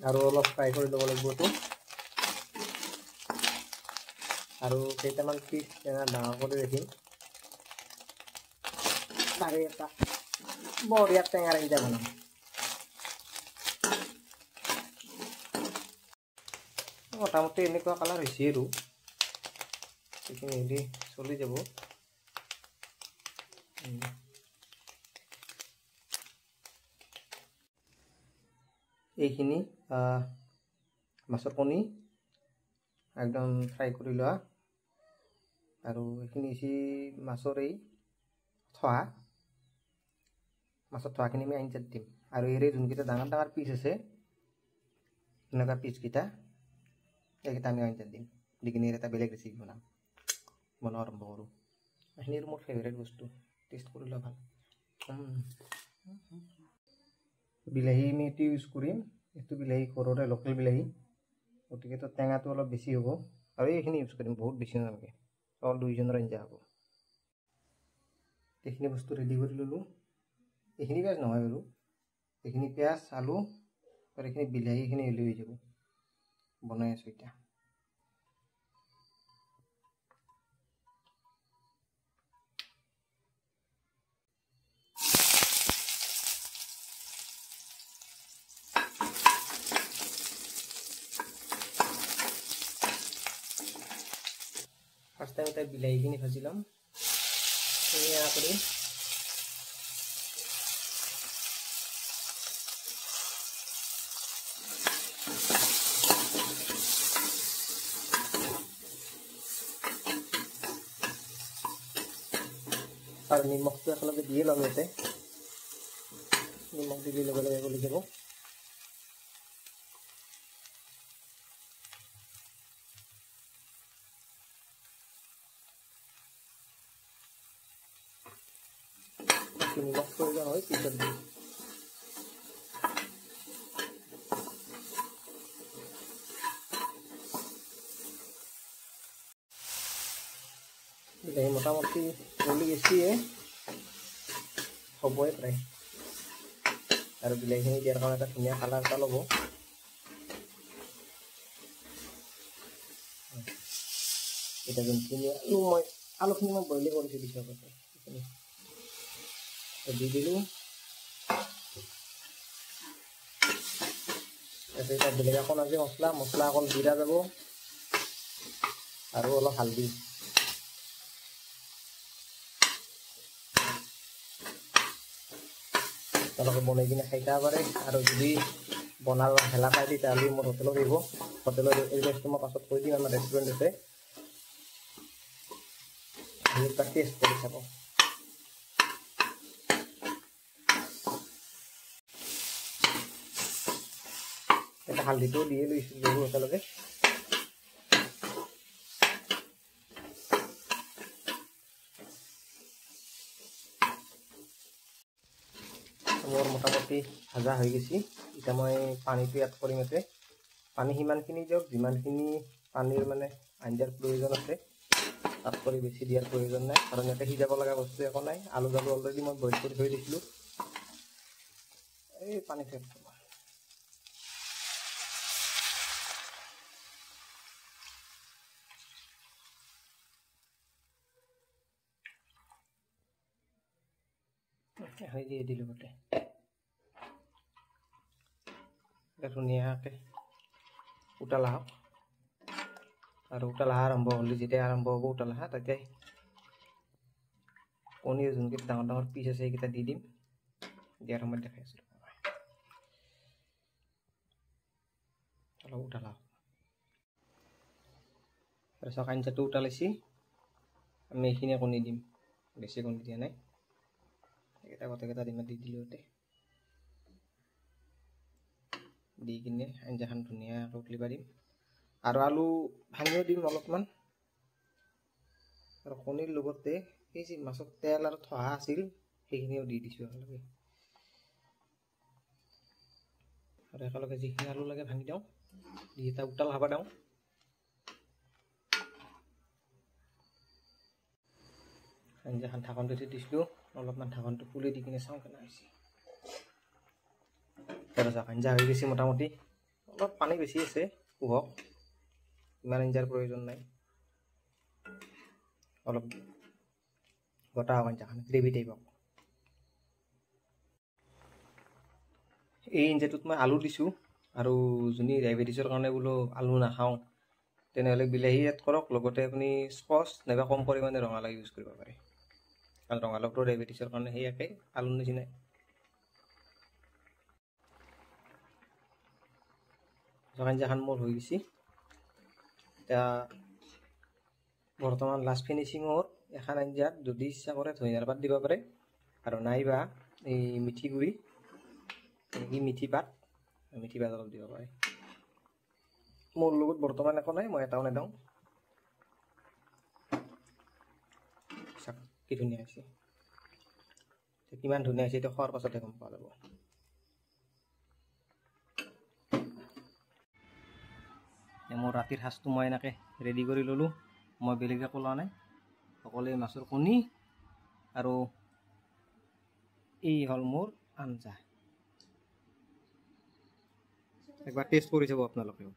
আৰু অলপ ফ্ৰাই কৰি ল'ব লাগিব তো আৰু কেইটামান পিচ ডাঙৰ কৰি ৰাখিম তাৰে এটা বঢ়িয়া টেঙাৰ আঞ্জা বনাম মোটামুটি এনেকুৱা কালাৰ হৈছে আৰু এইখিনি হেৰি চলি যাব এইখিনি মাছৰ কণী একদম ফ্ৰাই কৰি লোৱা আৰু এইখিনি হৈছে মাছৰ এই মাছৰ থোৱাখিনি আমি আঞ্জাত দিম আৰু এই যোনকেইটা ডাঙৰ ডাঙৰ পিচ আছে এনেকুৱা পিচকেইটা এইকেইটা আমি আঞ্জাত দিম দি কিনে এটা বেলেগ ৰেচিপি বনাব আৰম্ভ কৰোঁ এইখিনি মোৰ ফেভৰেট বস্তু টেষ্ট কৰি লোৱা ভাল বিলাহী আমি এইটো ইউজ কৰিম এইটো বিলাহী ঘৰৰে লোকেল বিলাহী গতিকে তো টেঙাটো অলপ বেছি হ'ব আৰু এইখিনি ইউজ কৰিম বহুত বেছি নালাগে অকল দুইজনৰ আঞ্জা হ'ব এইখিনি বস্তু ৰেডি কৰি ল'লোঁ এইখিনি পিঁয়াজ নহয় বাৰু এইখিনি পিঁয়াজ আলু আৰু এইখিনি বিলাহী এইখিনি হ'লে হৈ যাব বনাই আছোঁ এতিয়া ফাৰ্ষ্ট টাইম এটা বিলাহীখিনি ভাজি ল'ম ধুনীয়া কৰি আৰু নিমখটো একেলগে দিয়ে ল'ম ইয়াতে নিমখ দি লগে লগে গলি যাব নিমখ প্ৰয়োজন হয় পিছত দিম বিলাহী মোটামুটি গলি গেছিয়ে হ'বই প্ৰায় আৰু বিলাহীখিনি দিয়াৰ কাৰণে এটা ধুনীয়া কালাৰ এটা ল'ব এতিয়া যোনখিনি আলুখিনি মই বইলে কৰিছোঁ দিছোঁ আগতে দি দিলোঁ তাৰপিছত এতিয়া বেলেগ অকণ আছে মছলা অকণ জিৰা যাব আৰু অলপ হালধি তেওঁলোকে বনাই কিনে খাই চাব পাৰে আৰু যদি বনাব হেলা পায় তেতিয়াহ'লে মোৰ হোটেলত আহিব হোটেলৰ এড্ৰেছটো মই পাছত কৈ দিম আমাৰ ৰেষ্টুৰেণ্ট আছে এটা টেষ্ট কৰি চাব এটা হালধিটো দিয়ে লৈছোঁ একেলগে মোৰ মোটামুটি ভাজা হৈ গৈছে এতিয়া মই পানীটো এড কৰিম ইয়াতে পানী সিমানখিনি দিয়ক যিমানখিনি পানীৰ মানে আঞ্জাৰ প্ৰয়োজন আছে তাত কৰি বেছি দিয়াৰ প্ৰয়োজন নাই কাৰণ ইয়াতে সিজাব লগা বস্তু একো নাই আলু অলৰেডি মই বইল কৰি থৈ দিছিলোঁ এই পানী ফেট দিয়ে দিলোঁ গোটেই ধুনীয়াকৈ উতল আহক আৰু উতল অহা আৰম্ভ হ'লে যেতিয়া আৰম্ভ হ'ব উতল অহা তেতিয়াই কণীৰ যোনকেইটা ডাঙৰ ডাঙৰ পিচ আছে সেইকেইটা দি দিম দিয়াৰ সময়ত দেখাই আছোঁ অলপ উতল আহক তাৰপিছত আঞ্জাটো উতলাইছি আমি এইখিনি কণী দিম বেছি কণী দিয়া নাই এইকেইটা গোটেইকেইটা দিম দি দিলোঁ দি কিনে আঞ্জাখন ধুনীয়াকৈ উতলিব দিম আৰু আলু ভাঙিও দিম অলপমান আৰু কণীৰ লগতে সেই যে মাছত তেল আৰু থহা আছিল সেইখিনিও দি দিছোঁ একেলগে আৰু একেলগে যিখিনি আলু লাগে ভাঙি দিওঁ দি এটা উতাল খাব দিওঁ আঞ্জাখন ঢাকনটো দিছিলোঁ অলপমান ঢাকনটো খুলি দি কিনে চাওঁ কেনে হৈছে চাওক আঞ্জা হৈ গৈছে মোটামুটি অলপ পানী বেছি আছে কুহক ইমান আঞ্জাৰ প্ৰয়োজন নাই অলপ গোটা হওক আঞ্জাখন গ্ৰেভি টাইপ হওক এই আঞ্জাটোত মই আলু দিছোঁ আৰু যোনে ডায়েবেটিছৰ কাৰণে বোলো আলু নাখাওঁ তেনেহ'লে বিলাহী এড কৰক লগতে আপুনি স্কচ নাইবা কম পৰিমাণে ৰঙালাও ইউজ কৰিব পাৰে কাৰণ ৰঙালাওটো ডায়েবেটিছৰ কাৰণে সেই একে আলুৰ নিচিনাই আঞ্জাখন মোৰ হৈ গৈছে এতিয়া বৰ্তমান লাষ্ট ফিনিচিঙত এখন আঞ্জাত যদি ইচ্ছা কৰে ধনিয়াৰ পাত দিব পাৰে আৰু নাইবা এই মিঠি গুড়ি মিঠি পাত অলপ দিব পাৰে মোৰ লগত বৰ্তমান একো নাই মই এটাও নেদাওঁ চাওক কি ধুনীয়া হৈছে কিমান ধুনীয়া হৈছে এইটো খোৱাৰ পাছতহে গম পোৱা যাব মোৰ ৰাতিৰ সাজটো মই এনেকৈ ৰেডি কৰি ল'লোঁ মই বেলেগ একো লোৱা নাই অকলে মাছৰ কণী আৰু এই হ'ল মোৰ আঞ্জা একবাৰ টেষ্ট কৰি চাব আপোনালোকেও